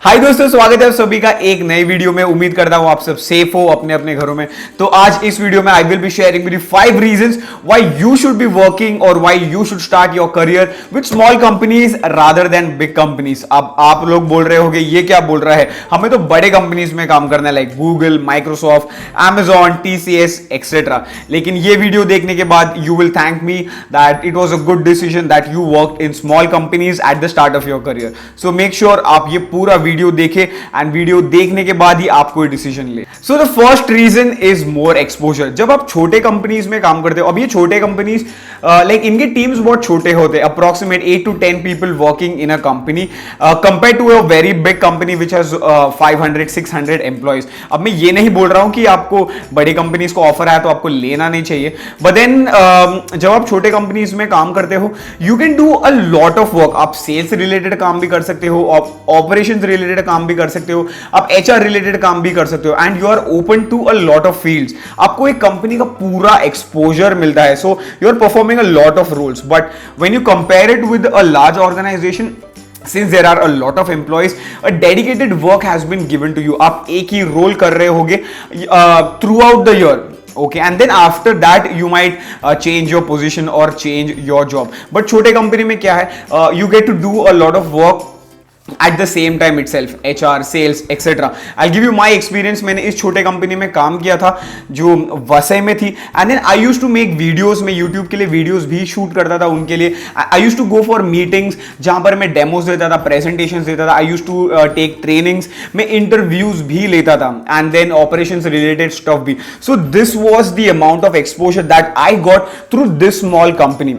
हाय दोस्तों, स्वागत है आप सभी का एक नई वीडियो में। उम्मीद करता हूं आप सब सेफ हो अपने अपने घरों में। तो आज इस वीडियो में I will be sharing with you 5 reasons why you should be working और why you should start your career with small companies rather than big companies. अब आप लोग बोल रहे होंगे ये क्या बोल रहा है, हमें तो बड़े कंपनीज में काम करना है like Google, Microsoft, Amazon, TCS etcetera. लेकिन ये वीडियो देखने के बाद you will thank me that it was a good decision that you worked in small companies at the start of your career. So make sure आप ये पूरा video देखें and video देखने के बाद ही आप कोई डिसीजन ले। So the first reason is more exposure. जब आप छोटे कंपनीज में काम करते हो, अब ये छोटे कंपनीज लाइक इनके टीम्स बहुत छोटे होते हैं, approximate 8 to 10 people working in a company compare to a very big company which has 500-600 employees. अब मैं ये नहीं बोल रहा हूं कि आपको बड़ी कंपनीज को ऑफर आया तो आपको लेना नहीं चाहिए, बट देन जब आप छोटे कंपनीज में काम करते हो you can do a lot of work. आप सेल्स रिलेटेड काम भी कर सकते हो, आप ऑपरेशंस रिलेटेड काम भी कर सकते हो, आप एचआर रिलेटेड काम भी कर सकते हो and you are open to a lot of fields. आपको एक कंपनी का पूरा एक्सपोजर मिलता है, so you are performing a lot of roles. But when you compare it with a large organisation, since there are a lot of employees, a dedicated work has been given to you. आप एक ही role कर रहे होगे throughout the year. Okay, and then after that you might change your position or change your job. But छोटे company में क्या है, you get to do a lot of work at the same time itself, HR, sales, etc. I'll give you my experience. मैंने इस छोटे company में काम किया था जो वसई में थी, and then I used to make videos. मैं YouTube के लिए वीडियोस भी शूट करता था उनके लिए. I used to go for meetings जहां पर मैं डेमोस देता था, प्रेजेंटेशंस देता था. I used to take trainings. मैं इंटरव्यूज भी लेता था and then operations related stuff भी. So this was the amount of exposure that I got through this small company.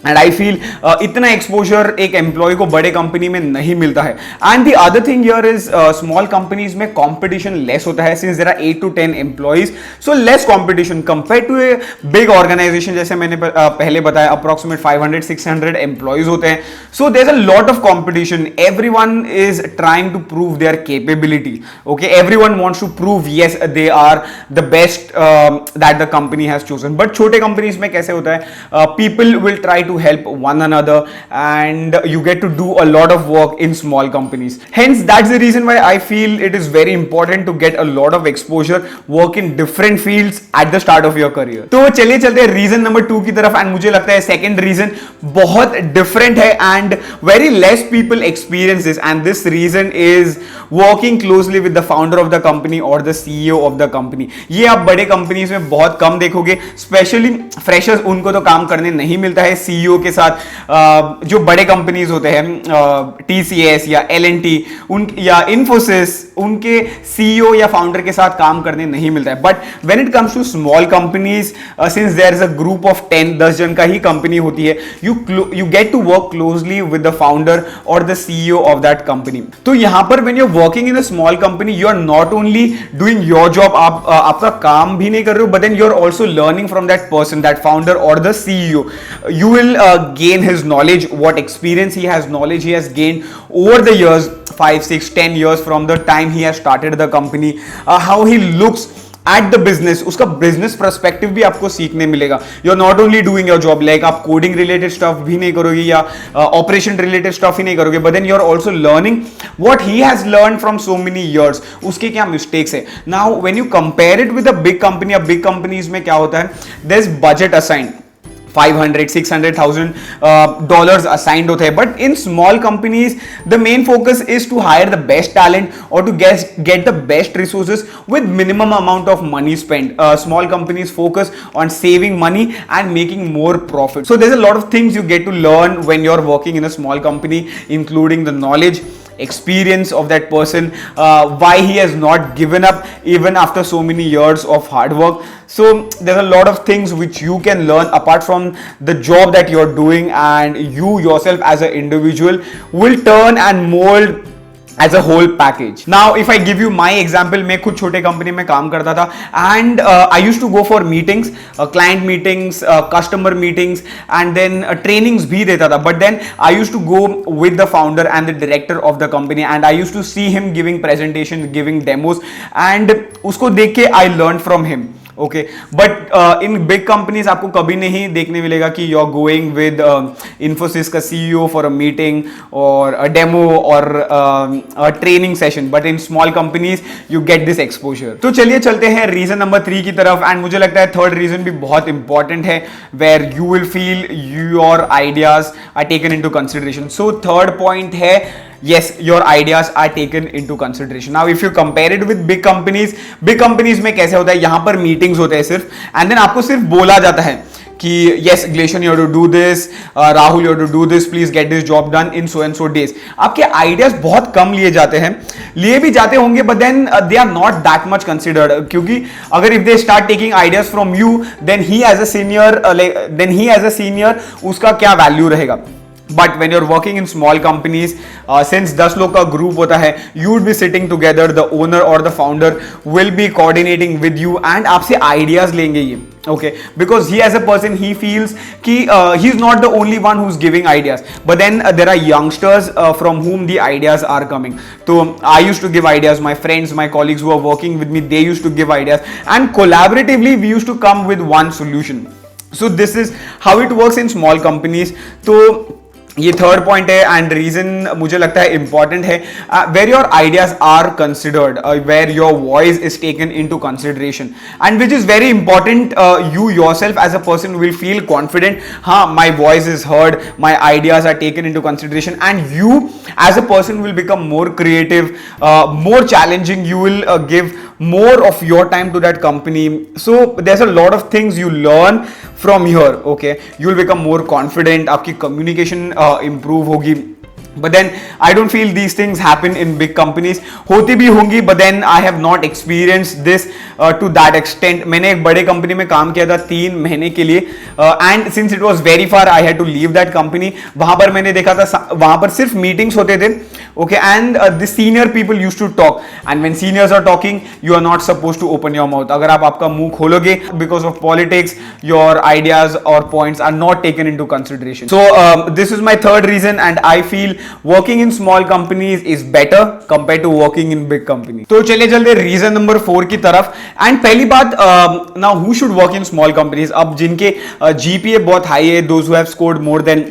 And I feel इतना एक्सपोजर एक एम्प्लॉय को बड़े कंपनी में नहीं मिलता है. And the other thing here is small companies में कंपटीशन लेस होता है, since there are 8 to 10 employees, so less competition compare to a big organisation. जैसे मैंने पहले बताया अप्रोक्सीमेट 500-600 एम्प्लॉइज होते हैं, so there is a lot of competition. Everyone is trying to prove their capability. Okay, everyone wants to prove yes they are the best that the company has chosen. But छोटे companies में कैसे होता है, people will try to help one another and you get to do a lot of work in small companies. Hence that's the reason why I feel it is very important to get a lot of exposure, work in different fields at the start of your career. तो चलिए चलते हैं reason number 2 की तरफ. And मुझे लगता है second reason बहुत डिफरेंट है and very less people experience this, and this reason is working closely with the founder of the company और the CEO of the company. ये आप बड़े कंपनीज में बहुत कम देखोगे, स्पेशली फ्रेशर्स, उनको तो काम करने नहीं मिलता है सीईओ के साथ. जो बड़े कंपनीज होते हैं TCS या L&T या Infosys, उनके सीईओ या फाउंडर के साथ काम करने नहीं मिलता है. But when it comes to small companies, since there is a group of 10 जन का ही कंपनी होती है, you get to work closely with the founder और the CEO of that company. तो यहां पर when you are working in a small company, you are not only doing your job, आप आपका काम भी नहीं कर रहे हो, but then you are also learning from that person, that founder और the CEO. You will gain his knowledge, what experience he has gained over the years, 5, 6, 10 years from the time he has started the company, how he looks at the business. उसका business perspective भी आपको सीखने मिलेगा. You're not only doing your job, like आप coding related stuff भी नहीं करोगे या operation related stuff ही नहीं करोगे, but then you're also learning what he has learned from so many years. उसके क्या mistakes है. Now when you compare it with a big company, big companies में क्या होता है, there's budget assigned, $500,000-$600,000 assigned होते हैं. But in small companies the main focus is to hire the best talent और to get the best resources with minimum amount of money spend. Small companies focus on saving money and making more profit. So there is a lot of things you get to learn when you are working in a small company, including the knowledge, experience of that person, why he has not given up even after so many years of hard work. So there's a lot of things which you can learn apart from the job that you're doing, and you yourself as an individual will turn and mold as a whole package. Now if I give you my example, मैं खुद छोटे company में काम करता था and I used to go for meetings, client meetings, customer meetings, and then trainings भी देता था. But then I used to go with the founder and the director of the company, and I used to see him giving presentations, giving demos, and उसको देख के I learned from him. ओके, but in big companies आपको कभी नहीं देखने मिलेगा कि you are going with Infosys का सीईओ फॉर अ मीटिंग और अ डेमो और a training session, but in small companies you get this exposure. तो चलिए चलते हैं रीजन नंबर 3 की तरफ, एंड मुझे लगता है थर्ड रीजन भी बहुत इंपॉर्टेंट है, where you will feel your ideas are taken into consideration. So third point है, yes, your ideas are taken into consideration. Now if you compare it with big companies में कैसे होता है, यहां पर मीटिंग्स होते हैं सिर्फ, एंड देन आपको सिर्फ बोला जाता है कि yes Glacian you have to do this, Rahul you have to do this, please get this job done in so and so days. आपके आइडियाज बहुत कम लिए जाते हैं, लिए भी जाते होंगे, but then they are not that much considered, क्योंकि अगर if they start taking ideas from you, then he as a senior उसका क्या वैल्यू रहेगा। But when you're working in small companies, since 10 लोग का ग्रुप होता है, you would be sitting together, the owner और the founder will be coordinating with you and आपसे ideas लेंगे ये, okay, because he as a person he feels ki he's not the only one who's giving ideas, but then there are youngsters from whom the ideas are coming. So I used to give ideas, my friends, my colleagues who are working with me, they used to give ideas, and collaboratively we used to come with one solution. So this is how it works in small companies. तो ये third point है, and reason मुझे लगता है important है, where your ideas are considered, where your voice is taken into consideration, and which is very important, you yourself as a person will feel confident, हाँ my voice is heard, my ideas are taken into consideration, and you as a person will become more creative, more challenging, you will give more of your time to that company. So there's a lot of things you learn from here, okay, you will become more confident, आपकी communication improve होगी, but then I don't feel these things happen in big companies. होती भी होंगी, but then I have not experienced this to that extent. मैंने एक बड़े company में काम किया था 3 महीने के लिए, and since it was very far I had to leave that company. वहां पर मैंने देखा था, वहां पर सिर्फ मीटिंग्स होते थे, okay, and the senior people used to talk, and when seniors are talking you are not supposed to open your mouth. अगर आप आपका मुंह खोलोगे, because of politics your ideas or points are not taken into consideration. So this is my third reason, and I feel working in small companies is better compared to working in big companies. तो चलिए चलते reason number 4 की तरफ, and पहली बात, now who should work in small companies? अब जिनके GPA बहुत हाई है, those who have scored more than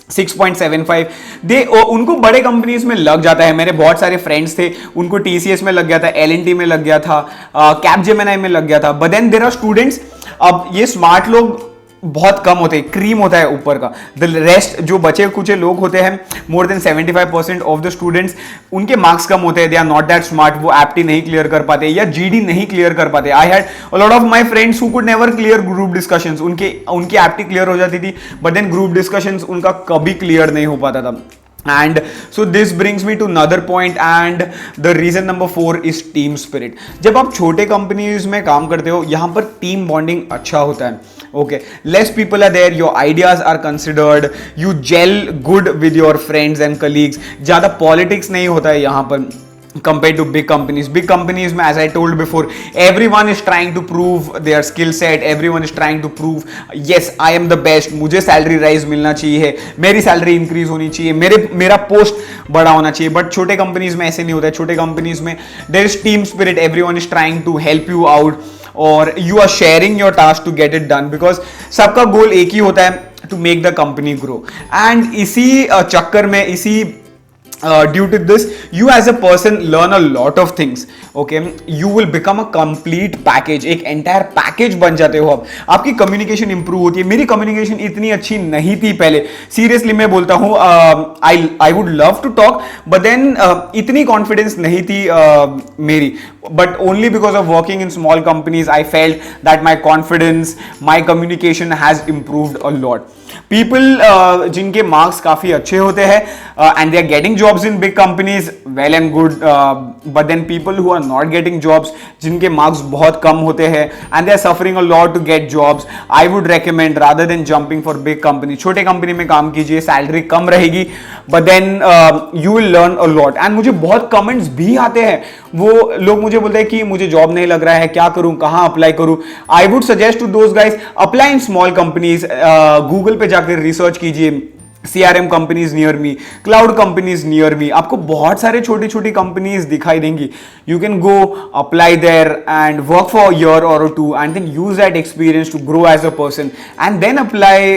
6.75, दे उनको बड़े कंपनीज में लग जाता है। मेरे बहुत सारे फ्रेंड्स थे, उनको TCS में लग गया था, L&T में लग गया था, कैपजेमिनी में लग गया था, but then there are students, अब ये स्मार्ट लोग बहुत कम होते हैं, क्रीम होता है ऊपर का, द रेस्ट जो बचे कुछ लोग होते हैं, more than 75% of the students, उनके मार्क्स कम होते हैं, they are not that smart, वो एप्टी नहीं क्लियर कर पाते या GD नहीं क्लियर कर पाते। I had a lot of my friends who could never clear group discussions, उनकी एप्टी क्लियर हो जाती थी, बट देन ग्रुप डिस्कशंस उनका कभी क्लियर नहीं हो पाता था। And so this brings me to another point, and the reason number 4 is team spirit. जब आप छोटे कंपनीज में काम करते हो, यहाँ पर टीम बॉन्डिंग अच्छा होता है, okay, less people are there, your ideas are considered, you gel good with your friends and colleagues, ज़्यादा politics नहीं होता है यहाँ पर compared to big companies. Big companies में, as I told before, everyone is trying to prove their skill set, everyone is trying to prove yes I am the best, मुझे salary rise मिलना चाहिए, मेरी सैलरी इंक्रीज होनी चाहिए, मेरा post बड़ा होना चाहिए, बट छोटे कंपनीज में ऐसे नहीं होता है। छोटे कंपनीज में there is team spirit, everyone is trying to help you out, और you are sharing your task to get it done, because सबका गोल एक ही होता है, to make the company grow. And इसी चक्कर में, इसी due to this, you as a person learn a lot of things, okay, you will become a complete package, एक entire package बन जाते हो। आपकी communication improve होती है। मेरी communication इतनी अच्छी नहीं थी पहले, seriously मैं बोलता हूँ, I would love to talk, but then इतनी confidence नहीं थी मेरी, but only because of working in small companies I felt that my confidence, my communication has improved a lot. People जिनके मार्क्स काफी अच्छे होते हैं and they are getting jobs in big companies, well and good, but then people who are not getting jobs, जिनके marks बहुत कम होते हैं and they are suffering a lot to get jobs, I would recommend rather than jumping for big company, छोटे company में काम कीजिए, salary कम रहेगी, but then you will learn a lot. And मुझे बहुत कमेंट्स भी आते हैं, वो लोग मुझे बोलते हैं कि मुझे जॉब नहीं लग रहा है, क्या करूं, कहां अप्लाई करूं। I would suggest to those guys, apply in small companies, Google पे जाकर रिसर्च कीजिए, CRM companies near me, cloud companies near me, आपको बहुत सारे छोटी छोटी कंपनीज दिखाई देंगी. You can go apply there and work for year और two and then use that experience to grow as a person and then apply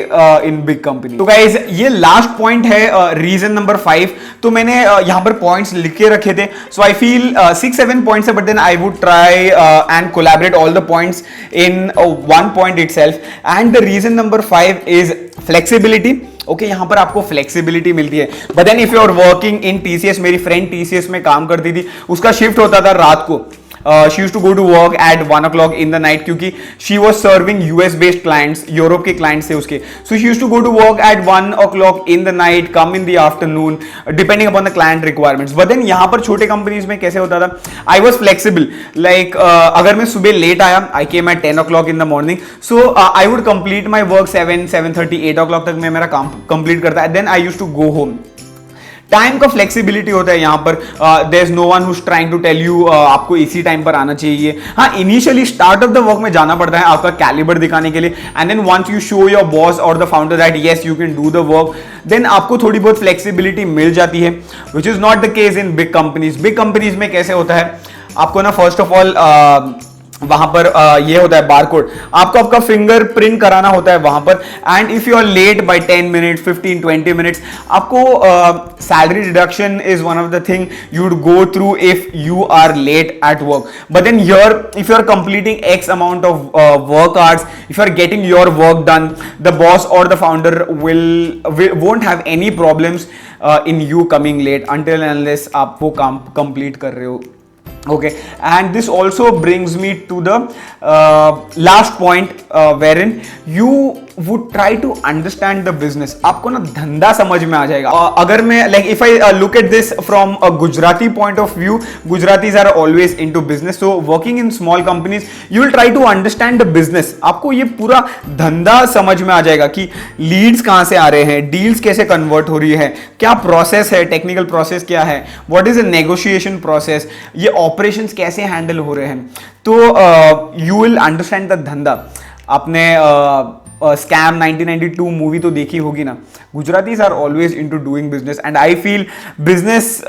in big company. तो guys ये लास्ट पॉइंट है, रीजन नंबर 5. तो मैंने यहां पर points लिख के रखे थे. सो आई फील 6-7 पॉइंट्स है, but then I would try and collaborate all the points in one point itself. And the reason number 5 is flexibility. Okay, यहां पर आपको फ्लेक्सिबिलिटी मिलती है. But then if you are working in TCS, मेरी friend TCS में काम करती थी, उसका शिफ्ट होता था रात को. She used to go to work at 1 o'clock in the night, क्योंकि she was serving US based clients, Europe के क्लाइंट्स थे उसके. So she used to go to work at 1 o'clock in the night, come in the afternoon, depending upon the client requirements. But then यहां पर छोटे companies में कैसे होता था, आई वॉज फ्लेक्सिबल. लाइक अगर मैं सुबह लेट आया, I came at 10 o'clock in the morning, so I would complete my work 7-7:30, 8 o'clock तक मैं मेरा काम कंप्लीट करता है. Then I used to go home. Time का फ्लेक्सिबिलिटी होता है यहां पर. There is no one who is trying to tell you आपको इसी टाइम पर आना चाहिए. हाँ, initially start of the work में जाना पड़ता है आपका कैलिबर दिखाने के लिए, and then once you show your boss और the founder that yes you can do the work, then आपको थोड़ी बहुत फ्लेक्सिबिलिटी मिल जाती है, which is not the case in big companies. Big companies में कैसे होता है, आपको ना फर्स्ट ऑफ ऑल वहां पर ये होता है बारकोड, आपको आपका फिंगर प्रिंट कराना होता है वहां पर. And if you are late by 10 minutes, 15-20 minutes, आपको salary deduction is one of the thing you would go through if you are late at work. But then here if you are completing x amount of work hours, if you are getting your work done, the boss और the founder won't have any problems in you coming late until and unless आप वो काम complete कर रहे हो. Okay, and this also brings me to the last point wherein you would try to understand the business. आपको ना धंधा समझ में आ जाएगा. अगर मैं like if I look at this from a Gujarati point of view, Gujaratis are always into business. So working in small companies, you will try to understand the business. आपको ये पूरा धंधा समझ में आ जाएगा कि लीड्स कहाँ से आ रहे हैं, डील्स कैसे कन्वर्ट हो रही है, क्या प्रोसेस है, टेक्निकल प्रोसेस क्या है, what is a negotiation process, ये ऑपरेशंस कैसे हैंडल हो रहे हैं. तो यू विल अंडरस्टैंड द धंधा. आपने स्कैम 1992 मूवी तो देखी होगी ना. Gujaratis are always into doing business and I feel business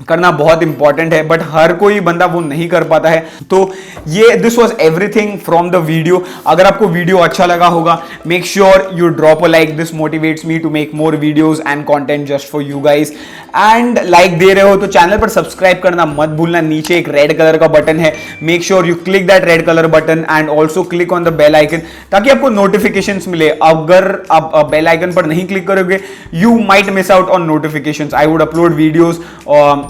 करना बहुत इंपॉर्टेंट है, बट हर कोई बंदा वो नहीं कर पाता है. तो ये this was everything from the video. अगर आपको वीडियो अच्छा लगा होगा, make sure you drop a like. This motivates me to make more videos and content just for you guys. And like दे रहे हो तो चैनल पर सब्सक्राइब करना मत भूलना. नीचे एक रेड कलर का बटन है, make sure you click that red colour button and also click on the bell icon, ताकि आपको नोटिफिकेशन मिले. अगर आप बेल आइकन पर नहीं क्लिक करोगे, you might miss out on notification. I would upload videos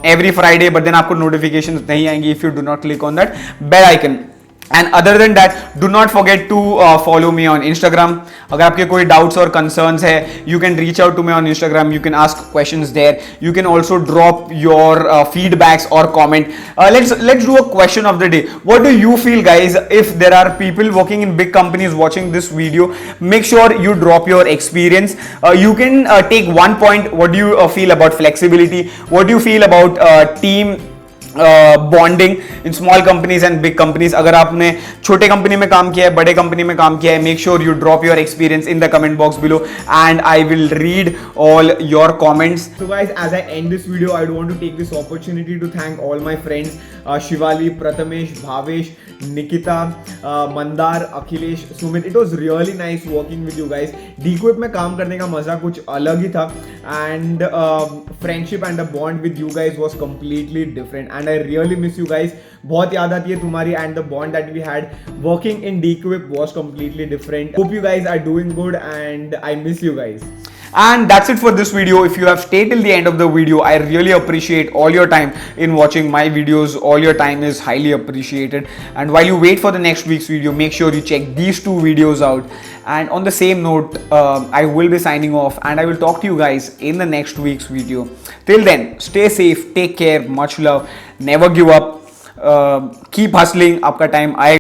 every Friday, but then आपको notifications नहीं आएंगी if you do not click on that bell icon. And other than that, do not forget to follow me on Instagram. अगर आपके कोई doubts और concerns है, you can reach out to me on Instagram. You can ask questions there. You can also drop your feedbacks or comment. Let's do a question of the day. What do you feel, guys? If there are people working in big companies watching this video, make sure you drop your experience. You can take one point. What do you feel about flexibility? What do you feel about team bonding in small companies and big companies? अगर आपने छोटे company में काम किया है, बड़े company में काम किया है, make sure you drop your experience in the comment box below and I will read all your comments. So guys, as I end this video, I want to take this opportunity to thank all my friends, Shivali, Prathamesh, Bhavesh, Nikita, Mandar, Akhilesh, Sumit. It was really nice working with you guys. D-Quip में काम करने का मजा कुछ अलग ही था and friendship and the bond with you guys was completely different and I really miss you guys. बहुत याद आती है तुम्हारी and the bond that we had working in D-Quip was completely different. Hope you guys are doing good and I miss you guys. And that's it for this video. If you have stayed till the end of the video, I really appreciate all your time in watching my videos. All your time is highly appreciated. And while you wait for the next week's video, make sure you check these 2 videos out. And on the same note, I will be signing off and I will talk to you guys in the next week's video. Till then, stay safe, take care, much love, never give up, keep hustling. आपका time आएगा.